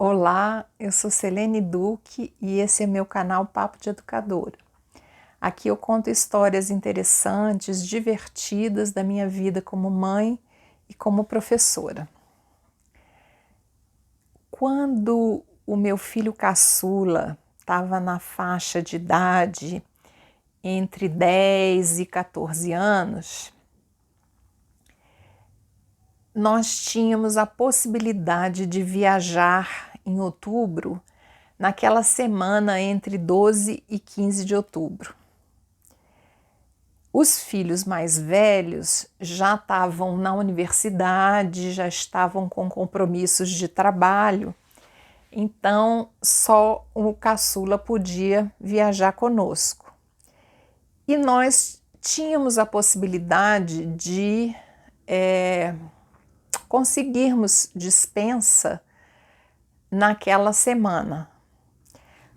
Olá, eu sou Selene Duque e esse é meu canal Papo de Educadora. Aqui eu conto histórias interessantes, divertidas da minha vida como mãe e como professora. Quando o meu filho caçula estava na faixa de idade entre 10 e 14 anos, nós tínhamos a possibilidade de viajar em outubro, naquela semana entre 12 e 15 de outubro. Os filhos mais velhos já estavam na universidade, já estavam com compromissos de trabalho, então só o caçula podia viajar conosco. E nós tínhamos a possibilidade de conseguirmos dispensa naquela semana.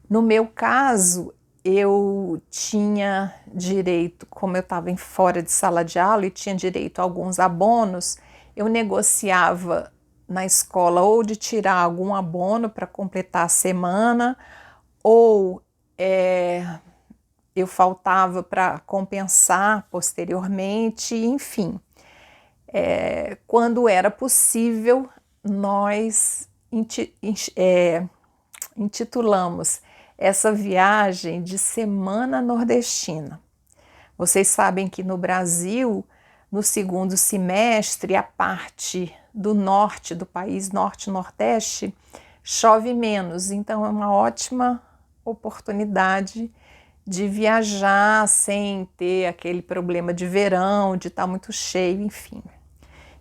No meu caso, eu tinha direito, como eu estava fora de sala de aula e tinha direito a alguns abonos, eu negociava na escola ou de tirar algum abono para completar a semana, ou eu faltava para compensar posteriormente, enfim. Quando era possível, nós intitulamos essa viagem de Semana Nordestina. Vocês sabem que no Brasil, no segundo semestre, a parte do norte do país, norte e nordeste, chove menos, então é uma ótima oportunidade de viajar sem ter aquele problema de verão, de estar muito cheio, enfim.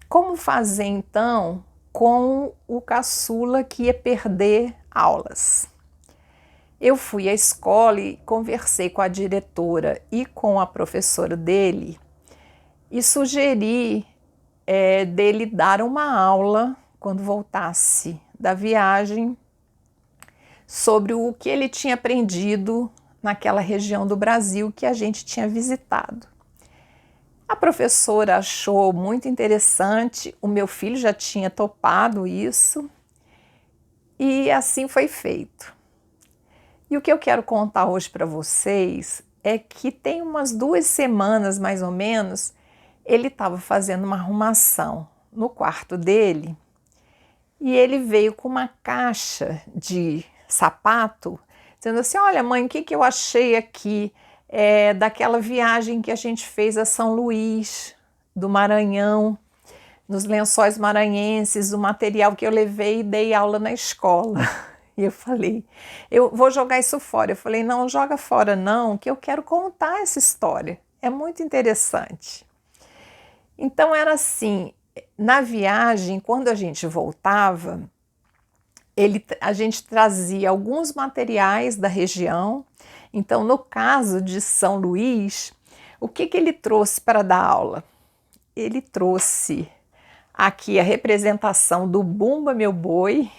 Como fazer então com o caçula que ia perder aulas? Eu fui à escola e conversei com a diretora e com a professora dele e sugeri dele dar uma aula quando voltasse da viagem sobre o que ele tinha aprendido naquela região do Brasil que a gente tinha visitado. A professora achou muito interessante, o meu filho já tinha topado isso e assim foi feito. E o que eu quero contar hoje para vocês é que tem umas 2 semanas, mais ou menos, ele estava fazendo uma arrumação no quarto dele e ele veio com uma caixa de sapato, dizendo assim, olha mãe, o que eu achei aqui daquela viagem que a gente fez a São Luís, do Maranhão, nos Lençóis Maranhenses, o material que eu levei e dei aula na escola. E eu falei, eu vou jogar isso fora. Eu falei, não, joga fora não, que eu quero contar essa história. É muito interessante. Então era assim, na viagem, quando a gente voltava, a gente trazia alguns materiais da região. Então, no caso de São Luís, o que ele trouxe para dar aula? Ele trouxe aqui a representação do Bumba Meu Boi,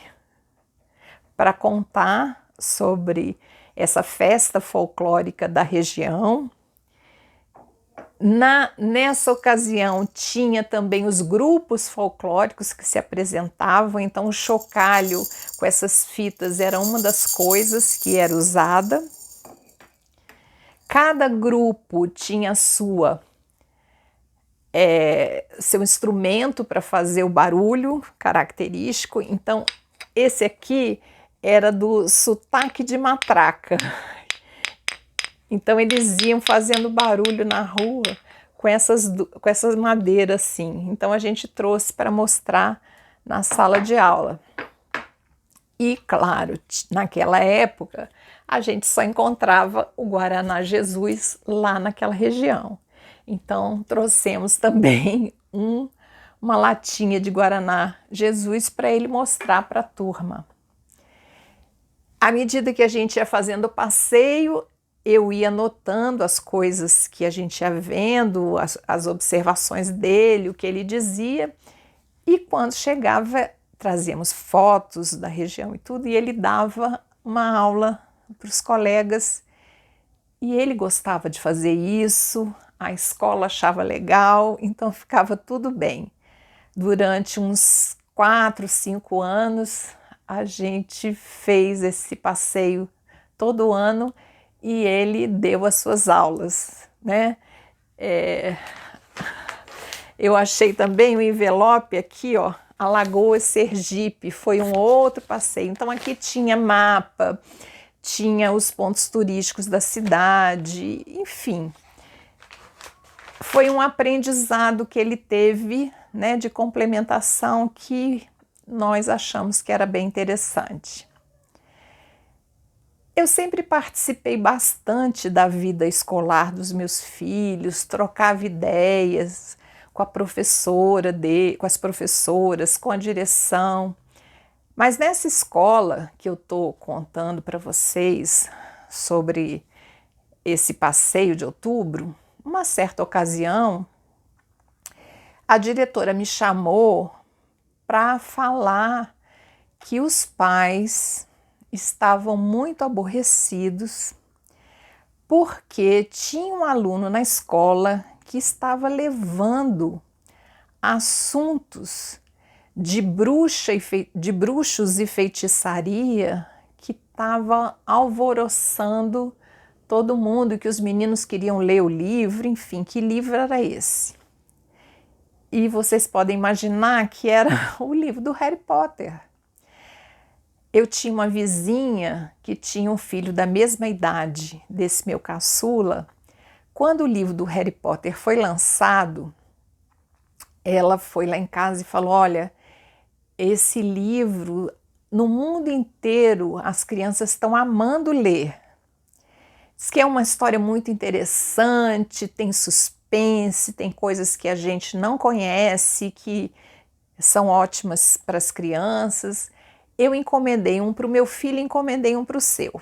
para contar sobre essa festa folclórica da região. Nessa ocasião tinha também os grupos folclóricos que se apresentavam, então o chocalho com essas fitas era uma das coisas que era usada. Cada grupo tinha seu instrumento para fazer o barulho característico, então esse aqui era do sotaque de matraca. Então eles iam fazendo barulho na rua com essas madeiras assim. Então a gente trouxe para mostrar na sala de aula. E claro, naquela época a gente só encontrava o Guaraná Jesus lá naquela região. Então trouxemos também uma latinha de Guaraná Jesus para ele mostrar para a turma. À medida que a gente ia fazendo o passeio, eu ia anotando as coisas que a gente ia vendo, as observações dele, o que ele dizia, e quando chegava, trazíamos fotos da região e tudo, e ele dava uma aula para os colegas, e ele gostava de fazer isso, a escola achava legal, então ficava tudo bem. Durante uns 4, 5 anos, a gente fez esse passeio todo ano e ele deu as suas aulas, né? Eu achei também o envelope aqui, ó, Alagoas, Sergipe, foi um outro passeio. Então aqui tinha mapa, tinha os pontos turísticos da cidade, enfim. Foi um aprendizado que ele teve, né, de complementação que nós achamos que era bem interessante. Eu sempre participei bastante da vida escolar dos meus filhos, trocava ideias com a professora, com as professoras, com a direção. Mas nessa escola que eu estou contando para vocês sobre esse passeio de outubro, uma certa ocasião, a diretora me chamou para falar que os pais estavam muito aborrecidos porque tinha um aluno na escola que estava levando assuntos de bruxos e feitiçaria que estava alvoroçando todo mundo, que os meninos queriam ler o livro, enfim, que livro era esse? E vocês podem imaginar que era o livro do Harry Potter. Eu tinha uma vizinha que tinha um filho da mesma idade desse meu caçula. Quando o livro do Harry Potter foi lançado, ela foi lá em casa e falou: olha, esse livro, no mundo inteiro, as crianças estão amando ler. Diz que é uma história muito interessante, tem suspense, tem coisas que a gente não conhece, que são ótimas para as crianças. Eu encomendei um para o meu filho e encomendei um para o seu.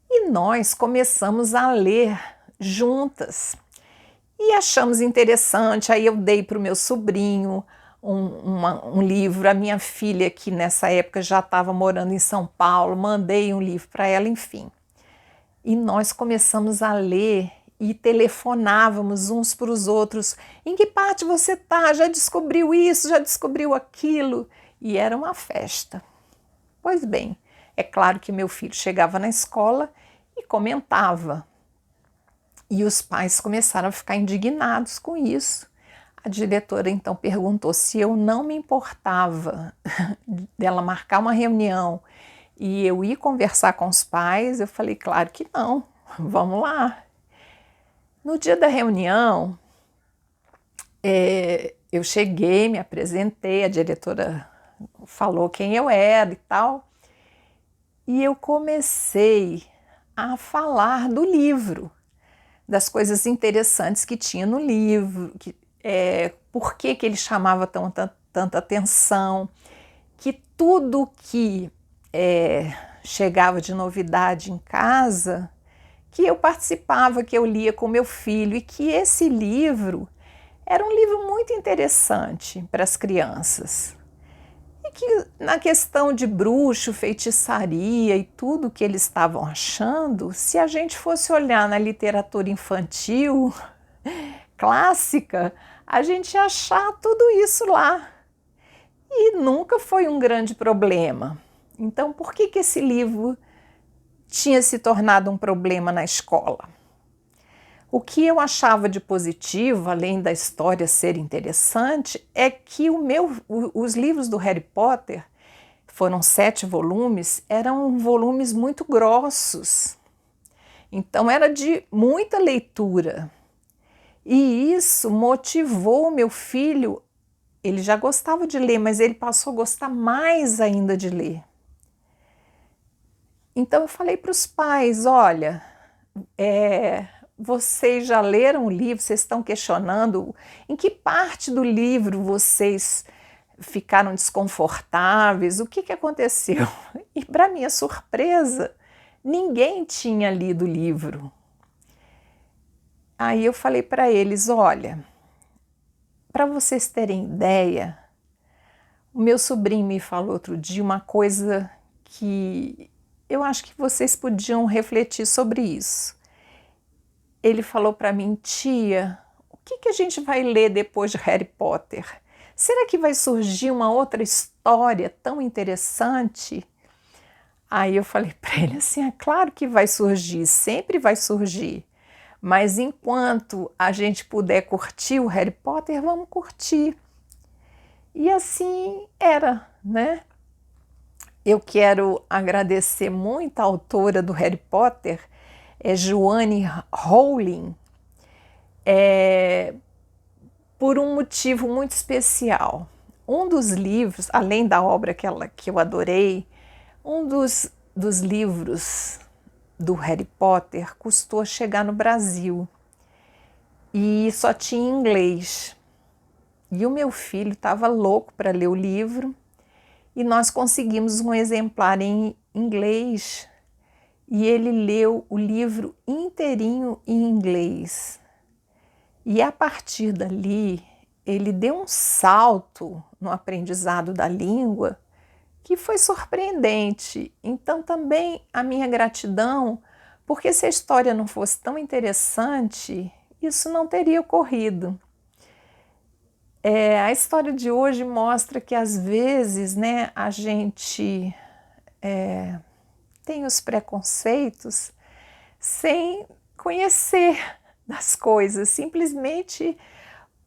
E nós começamos a ler juntas. E achamos interessante, aí eu dei para o meu sobrinho um livro, a minha filha, que nessa época já estava morando em São Paulo, mandei um livro para ela, enfim. E nós começamos a ler e telefonávamos uns para os outros. Em que parte você está? Já descobriu isso? Já descobriu aquilo? E era uma festa. Pois bem, é claro que meu filho chegava na escola e comentava. E os pais começaram a ficar indignados com isso. A diretora então perguntou se eu não me importava dela marcar uma reunião e eu ir conversar com os pais. Eu falei, claro que não, vamos lá. No dia da reunião, eu cheguei, me apresentei, a diretora falou quem eu era e tal, e eu comecei a falar do livro, das coisas interessantes que tinha no livro, por que ele chamava tanta atenção, que tudo que chegava de novidade em casa, que eu participava, que eu lia com meu filho, e que esse livro era um livro muito interessante para as crianças. E que na questão de bruxo, feitiçaria e tudo que eles estavam achando, se a gente fosse olhar na literatura infantil clássica, a gente ia achar tudo isso lá. E nunca foi um grande problema. Então, por que esse livro tinha se tornado um problema na escola? O que eu achava de positivo, além da história ser interessante, é que os livros do Harry Potter, foram 7 volumes, eram volumes muito grossos. Então era de muita leitura. E isso motivou meu filho. Ele já gostava de ler, mas ele passou a gostar mais ainda de ler. Então eu falei para os pais, olha, vocês já leram o livro, vocês estão questionando em que parte do livro vocês ficaram desconfortáveis, o que aconteceu? E para minha surpresa, ninguém tinha lido o livro. Aí eu falei para eles, olha, para vocês terem ideia, o meu sobrinho me falou outro dia uma coisa que eu acho que vocês podiam refletir sobre isso. Ele falou para mim, tia, o que a gente vai ler depois de Harry Potter? Será que vai surgir uma outra história tão interessante? Aí eu falei para ele assim: é claro que vai surgir, sempre vai surgir. Mas enquanto a gente puder curtir o Harry Potter, vamos curtir. E assim era, né? Eu quero agradecer muito a autora do Harry Potter, Joanne Rowling, por um motivo muito especial. Um dos livros, além da obra que eu adorei, um dos livros do Harry Potter custou chegar no Brasil e só tinha em inglês. E o meu filho estava louco para ler o livro e nós conseguimos um exemplar em inglês e ele leu o livro inteirinho em inglês. E a partir dali, ele deu um salto no aprendizado da língua que foi surpreendente. Então, também a minha gratidão, porque se a história não fosse tão interessante, isso não teria ocorrido. A história de hoje mostra que às vezes, né, a gente tem os preconceitos sem conhecer das coisas, simplesmente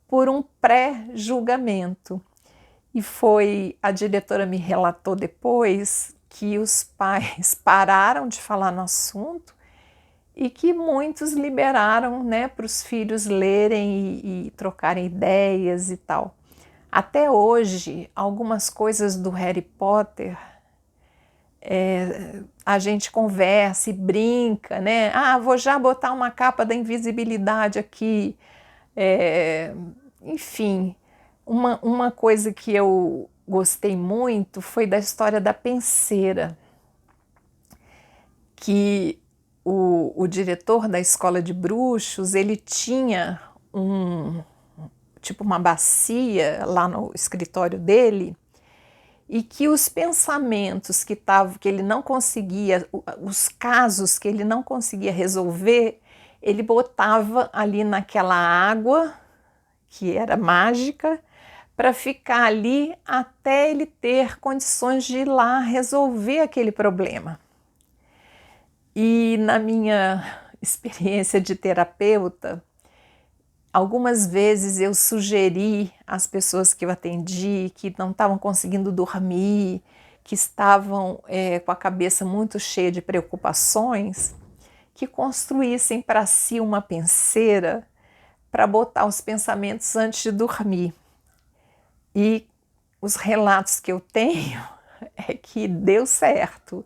por um pré-julgamento. E a diretora me relatou depois que os pais pararam de falar no assunto e que muitos liberaram, né, para os filhos lerem e trocarem ideias e tal. Até hoje, algumas coisas do Harry Potter a gente conversa e brinca, né? Ah, vou já botar uma capa da invisibilidade aqui. Enfim, uma coisa que eu gostei muito foi da história da penseira, que o diretor da escola de bruxos, ele tinha tipo uma bacia lá no escritório dele, e que os pensamentos que ele não conseguia, os casos que ele não conseguia resolver, ele botava ali naquela água, que era mágica, para ficar ali até ele ter condições de ir lá resolver aquele problema. E na minha experiência de terapeuta, algumas vezes eu sugeri às pessoas que eu atendi que não estavam conseguindo dormir, que estavam com a cabeça muito cheia de preocupações, que construíssem para si uma penseira para botar os pensamentos antes de dormir. E os relatos que eu tenho é que deu certo,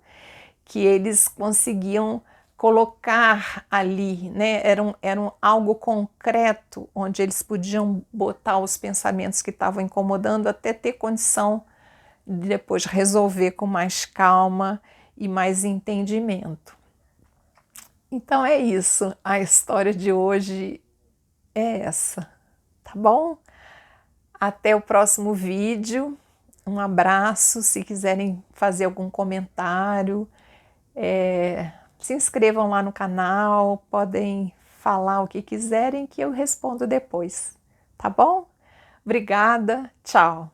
que eles conseguiam colocar ali, né? Era algo concreto, onde eles podiam botar os pensamentos que estavam incomodando até ter condição de depois resolver com mais calma e mais entendimento. Então é isso, a história de hoje é essa, tá bom? Até o próximo vídeo, um abraço, se quiserem fazer algum comentário, se inscrevam lá no canal, podem falar o que quiserem que eu respondo depois, tá bom? Obrigada, tchau!